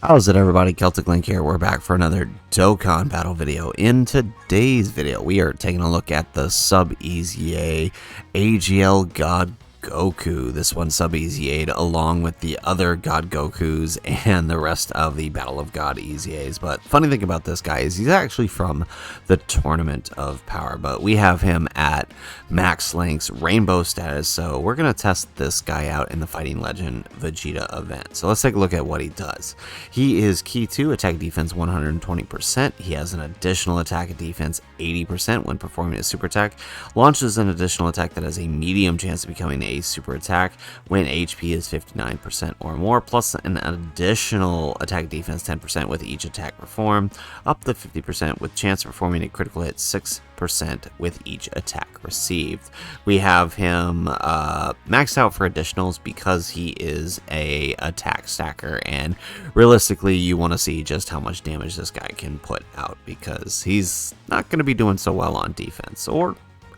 How's it, everybody? Celtic Link here. We're back for another Dokkan battle video. In today's video, we are taking a look at the sub-EZA AGL God Goku. This one sub-EZA'd along with the other God Gokus and the rest of the Battle of God EZAs. But funny thing about this guy is he's actually from the Tournament of Power, but we have him at Max Link's Rainbow status, so we're going to test this guy out in the Fighting Legend Vegeta event. So let's take a look at what he does. He is Key 2, attack defense 120%. He has an additional attack defense 80% when performing a super attack. Launches an additional attack that has a medium chance of becoming a super attack when HP is 59% or more, plus an additional attack defense 10% with each attack performed, up to 50% with chance of performing a critical hit 6% with each attack received. We have him maxed out for additionals because he is a attack stacker, and realistically you want to see just how much damage this guy can put out because he's not going to be doing so well on defense, or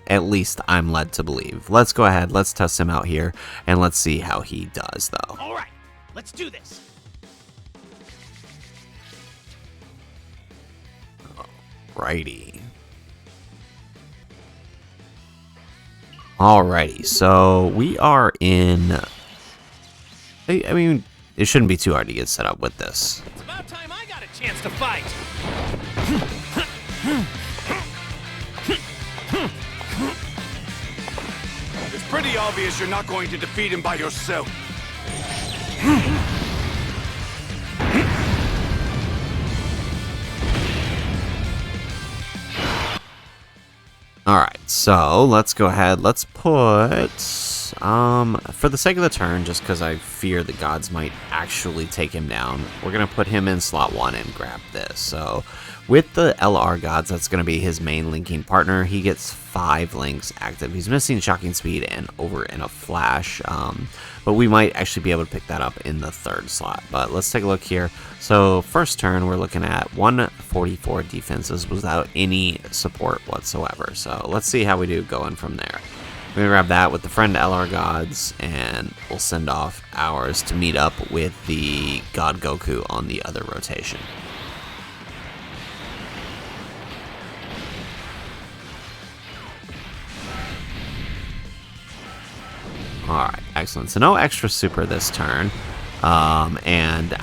at least I'm led to believe. Let's go ahead, let's test him out here, and let's see how he does though. Alright, let's do this. Alrighty. Alrighty, so we are in... I mean, it shouldn't be too hard to get set up with this. It's about time I got a chance to fight. It's pretty obvious you're not going to defeat him by yourself. Alright, so let's go ahead, let's put, for the sake of the turn, just because I fear the gods might actually take him down, we're going to put him in slot 1 and grab this. So with the LR gods, that's going to be his main linking partner. He gets 5 links active. He's missing Shocking Speed and Over in a Flash, but we might actually be able to pick that up in the 3rd slot. But let's take a look here. So first turn, we're looking at 144 defenses without any support whatsoever. So let's see how we do going from there. We're going to grab that with the friend LR gods, and we'll send off ours to meet up with the God Goku on the other rotation. Alright, excellent. So no extra super this turn, and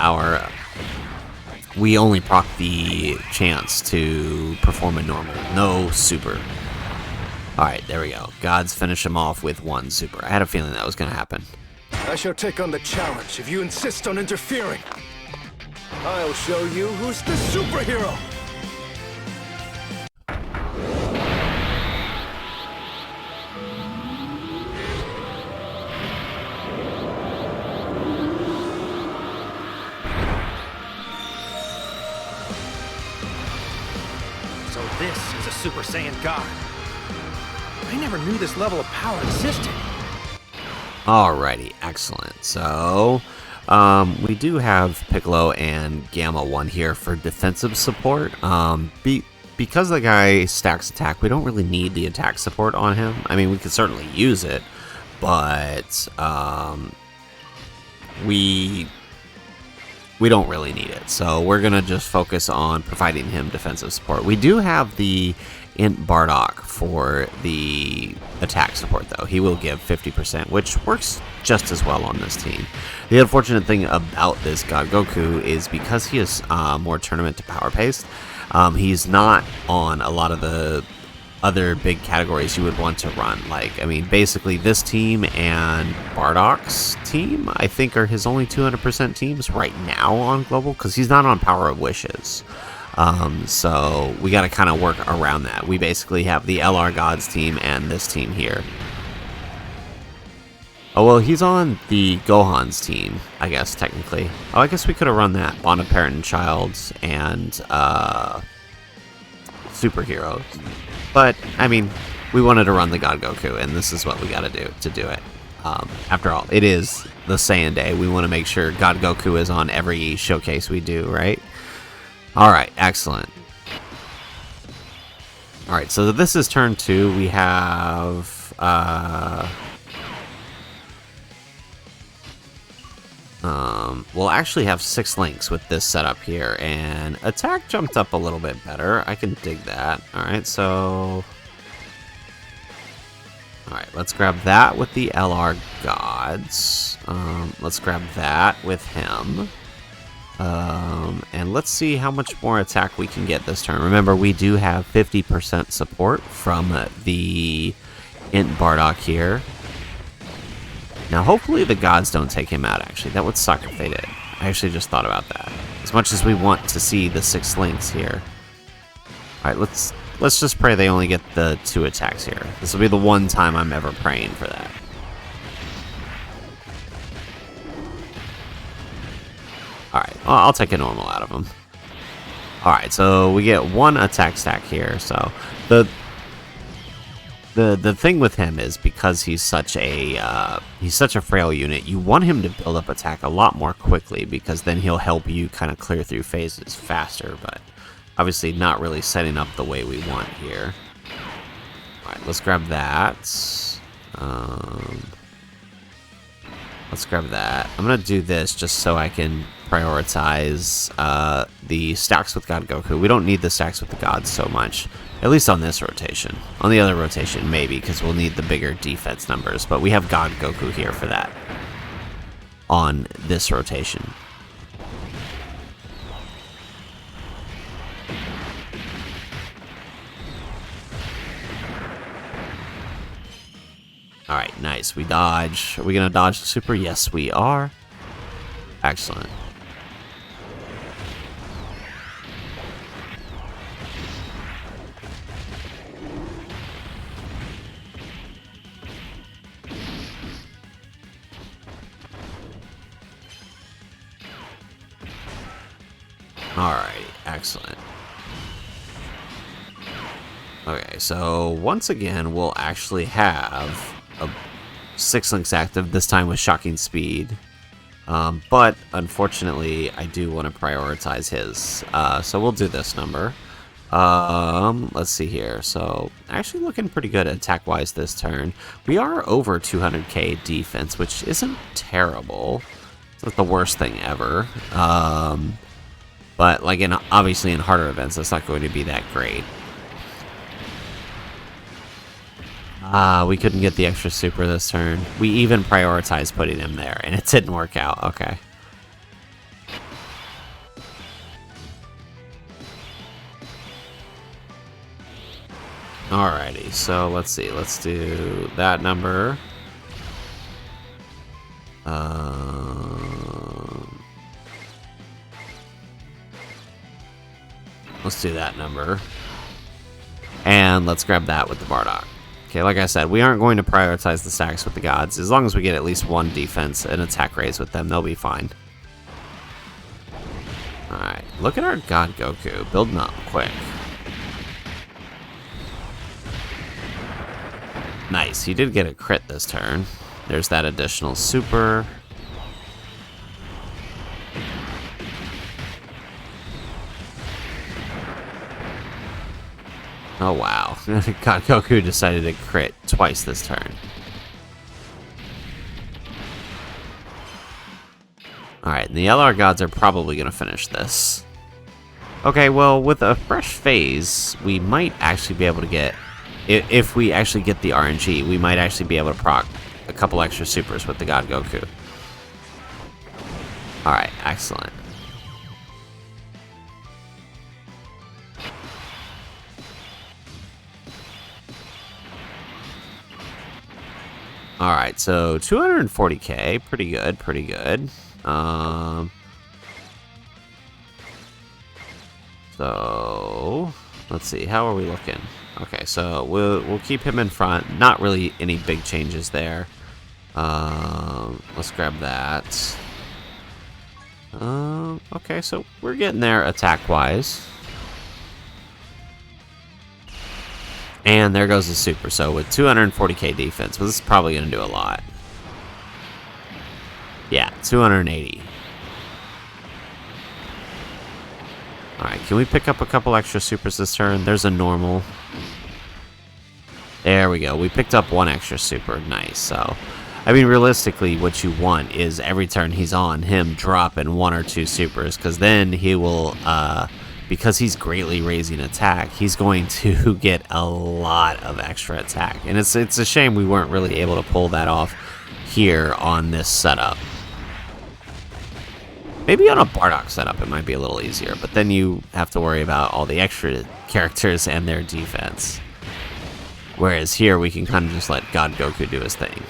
we only proc the chance to perform a normal, no super. Alright, there we go. Gods finish him off with 1 super. I had a feeling that was going to happen. I shall take on the challenge if you insist on interfering. I'll show you who's the superhero! So this is a Super Saiyan God. I never knew this level of power existed. Alrighty, excellent. So, we do have Piccolo and Gamma 1 here for defensive support. Because the guy stacks attack, we don't really need the attack support on him. I mean, we could certainly use it, but we don't really need it. So we're going to just focus on providing him defensive support. We do have the Int Bardock for the attack support, though. He will give 50%, which works just as well on this team. The unfortunate thing about this God Goku is because he is more tournament to power paced, he's not on a lot of the other big categories you would want to run. Like, I mean, basically this team and Bardock's team, I think, are his only 200% teams right now on Global, because he's not on Power of Wishes. So we got to kind of work around that. We basically have the LR Gods team and this team here. Oh, well, he's on the Gohan's team, I guess, technically. Oh, I guess we could have run that. Bond of Parent and Child and Superheroes. But, I mean, we wanted to run the God Goku, and this is what we got to do to do it. After all, it is the Saiyan Day. We want to make sure God Goku is on every showcase we do, right? Alright, excellent. Alright, so this is turn 2. We have we'll actually have 6 links with this setup here, and attack jumped up a little bit better. I can dig that. Alright, so... Alright, let's grab that with the LR Gods. Let's grab that with him. And let's see how much more attack we can get this turn. Remember, we do have 50% support from the Int Bardock here. Now, hopefully the gods don't take him out, actually. That would suck if they did. I actually just thought about that. As much as we want to see the 6 links here. Alright, let's just pray they only get the 2 attacks here. This will be the one time I'm ever praying for that. Alright, well, I'll take a normal out of him. Alright, so we get 1 attack stack here, so... The thing with him is because he's such a frail unit, you want him to build up attack a lot more quickly because then he'll help you kind of clear through phases faster, but obviously not really setting up the way we want here. Alright, let's grab that. Let's grab that. I'm going to do this just so I can prioritize the stacks with God Goku. We don't need the stacks with the gods so much. At least on this rotation. On the other rotation, maybe, because we'll need the bigger defense numbers. But we have God Goku here for that. On this rotation. Alright, nice. We dodge. Are we going to dodge the super? Yes, we are. Excellent. Alright, excellent. Okay, so once again, we'll actually have a 6 links active, this time with shocking speed. But unfortunately, I do want to prioritize his. So we'll do this number. Let's see here. So actually looking pretty good attack-wise this turn. We are over 200k defense, which isn't terrible. It's not the worst thing ever. But like obviously in harder events, that's not going to be that great. We couldn't get the extra super this turn. We even prioritized putting him there, and it didn't work out. Okay. Alrighty, so let's see. Let's do that number. Let's do that number. And let's grab that with the Bardock. Okay, like I said, we aren't going to prioritize the stacks with the gods. As long as we get at least 1 defense and attack raise with them, they'll be fine. Alright, look at our God Goku. Building up quick. Nice, he did get a crit this turn. There's that additional super. Oh wow, God Goku decided to crit twice this turn. Alright, the LR gods are probably going to finish this. Okay, well, with a fresh phase, we might actually be able to get... If we actually get the RNG, we might actually be able to proc a couple extra supers with the God Goku. Alright, excellent. Alright, so 240k, pretty good, pretty good. So let's see, how are we looking? Okay, so we'll keep him in front. Not really any big changes there. Let's grab that. Okay, so we're getting there attack-wise. And there goes the super. So with 240k defense, well, this is probably going to do a lot. Yeah, 280. Alright, can we pick up a couple extra supers this turn? There's a normal. There we go. We picked up 1 extra super. Nice. So I mean, realistically, what you want is every turn he's on, him dropping 1 or 2 supers, because then he will, because he's greatly raising attack, he's going to get a lot of extra attack. And it's a shame we weren't really able to pull that off here on this setup. Maybe on a Bardock setup it might be a little easier, but then you have to worry about all the extra characters and their defense. Whereas here we can kind of just let God Goku do his thing.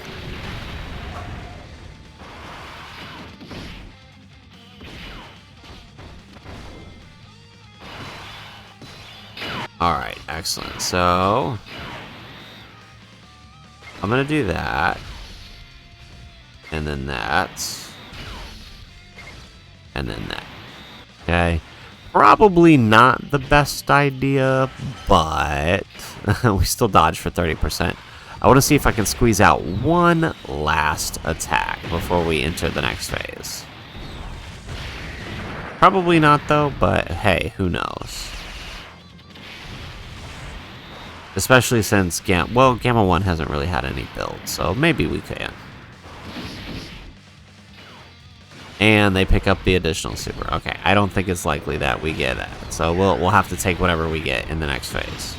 Alright, excellent. So I'm gonna do that. And then that. And then that. Okay. Probably not the best idea, but we still dodge for 30%. I want to see if I can squeeze out one last attack before we enter the next phase. Probably not though, but hey, who knows? Especially since Gamma 1 hasn't really had any builds, so maybe we can. And they pick up the additional super. Okay, I don't think it's likely that we get that. So we'll have to take whatever we get in the next phase.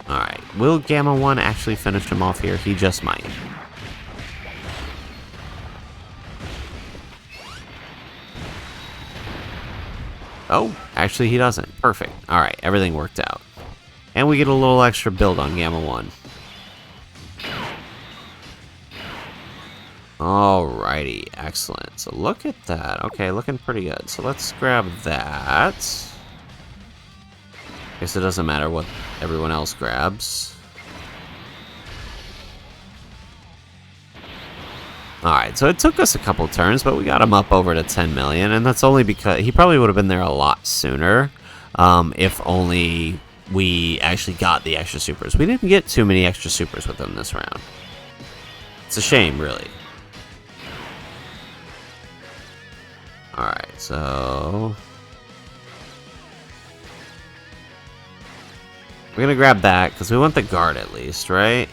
Alright, will Gamma 1 actually finish him off here? He just might. Oh, actually he doesn't. Perfect. Alright, everything worked out. And we get a little extra build on Gamma 1. Alrighty, excellent. So look at that. Okay, looking pretty good. So let's grab that. Guess it doesn't matter what everyone else grabs. Alright, so it took us a couple turns, but we got him up over to 10 million, and that's only because he probably would have been there a lot sooner if only we actually got the extra supers. We didn't get too many extra supers with him this round. It's a shame, really. Alright, so we're gonna grab that because we want the guard at least, right?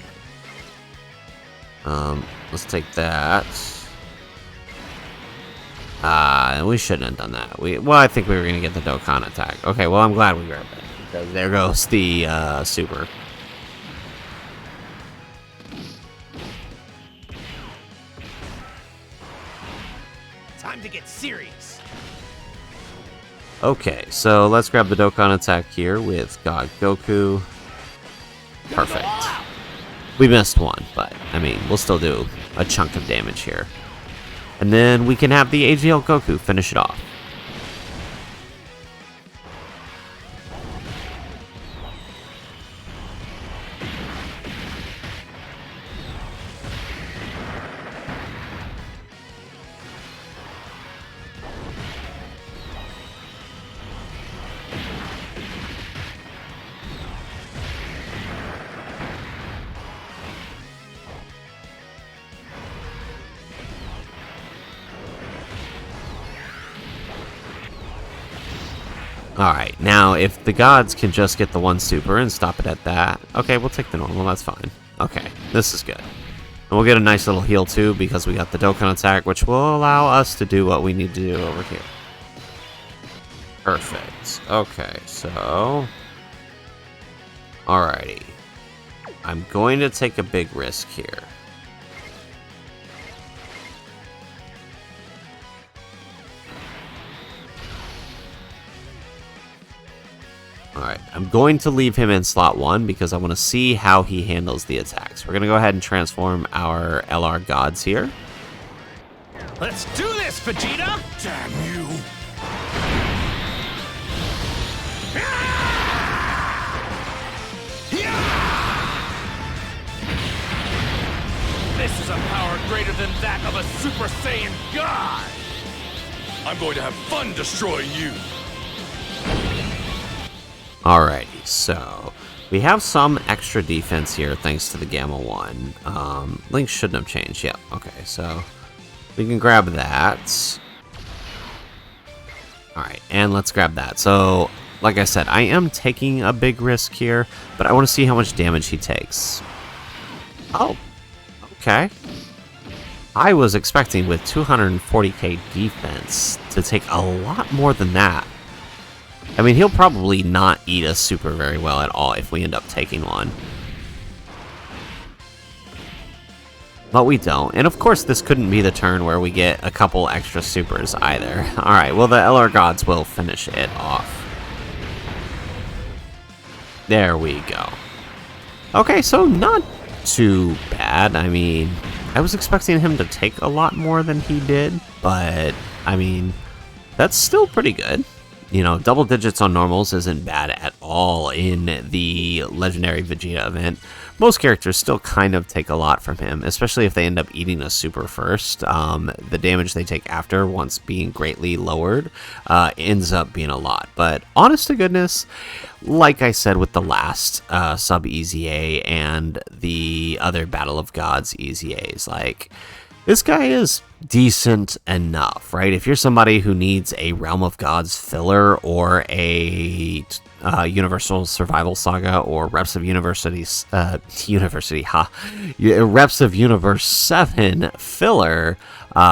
Let's take that. We shouldn't have done that. Well, I think we were gonna get the Dokkan attack. Okay, well, I'm glad we grabbed that because there goes the super. Time to get serious. Okay, so let's grab the Dokkan attack here with God Goku. Perfect. We missed one, but, I mean, we'll still do a chunk of damage here. And then we can have the AGL Goku finish it off. Alright, now if the gods can just get the one super and stop it at that, okay, we'll take the normal, that's fine. Okay, this is good. And we'll get a nice little heal too because we got the Dokkan attack, which will allow us to do what we need to do over here. Perfect. Okay, so alrighty. I'm going to take a big risk here. Alright, I'm going to leave him in slot 1 because I want to see how he handles the attacks. We're going to go ahead and transform our LR gods here. Let's do this, Vegeta! Damn you! This is a power greater than that of a Super Saiyan God! I'm going to have fun destroying you! Alrighty, so we have some extra defense here thanks to the Gamma 1. Link shouldn't have changed. Yep, okay, so we can grab that. Alright, and let's grab that. So like I said, I am taking a big risk here, but I want to see how much damage he takes. Oh, okay. I was expecting with 240k defense to take a lot more than that. I mean, he'll probably not eat a super very well at all if we end up taking one. But we don't. And of course, this couldn't be the turn where we get a couple extra supers either. Alright, well, the LR Gods will finish it off. There we go. Okay, so not too bad. I mean, I was expecting him to take a lot more than he did, but, I mean, that's still pretty good. You know, double digits on normals isn't bad at all in the Legendary Vegeta event. Most characters still kind of take a lot from him, especially if they end up eating a super first. The damage they take after, once being greatly lowered, ends up being a lot. But honest to goodness, like I said with the last sub-EZA and the other Battle of Gods EZAs, like, this guy is decent enough, right? If you're somebody who needs a Realm of Gods filler or a Universal Survival Saga or Reps of Reps of Universe 7 filler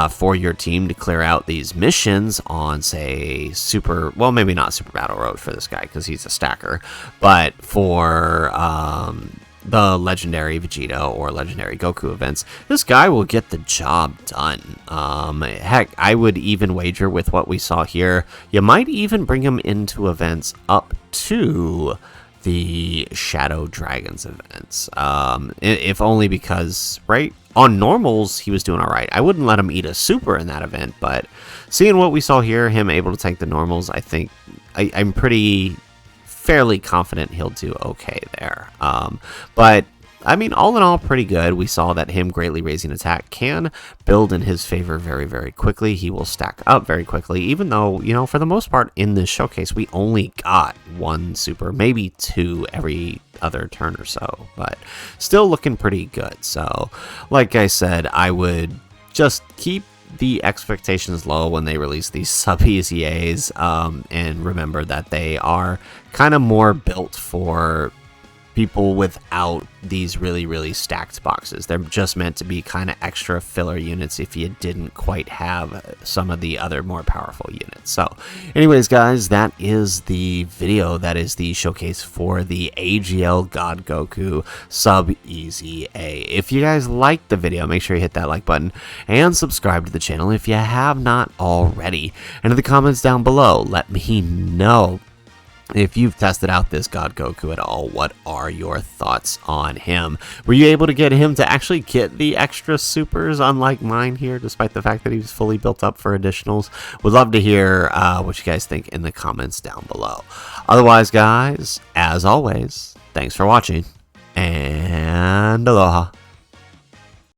for your team to clear out these missions on, say, Super, well, maybe not Super Battle Road for this guy because he's a stacker, but for the Legendary Vegeta or Legendary Goku events, this guy will get the job done. Heck, I would even wager with what we saw here, you might even bring him into events up to the Shadow Dragons events. If only because, right, on normals, he was doing alright. I wouldn't let him eat a super in that event, but seeing what we saw here, him able to tank the normals, I think, I'm pretty fairly confident he'll do okay there. But I mean, all in all, pretty good. We saw that him greatly raising attack can build in his favor very, very quickly. He will stack up very quickly, even though, you know, for the most part in this showcase, we only got one super, maybe two every other turn or so, but still looking pretty good. So, like I said, I would just keep the expectations low when they release these sub-EZAs, and remember that they are kind of more built for people without these really, really stacked boxes. They're just meant to be kind of extra filler units if you didn't quite have some of the other more powerful units. So anyways, guys, that is the video. That is the showcase for the AGL God Goku sub-EZA. If you guys liked the video, make sure you hit that like button and subscribe to the channel if you have not already. And in the comments down below, let me know if you've tested out this God Goku at all. What are your thoughts on him? Were you able to get him to actually get the extra supers, unlike mine here, despite the fact that he was fully built up for additionals? Would love to hear what you guys think in the comments down below. Otherwise, guys, as always, thanks for watching, and aloha.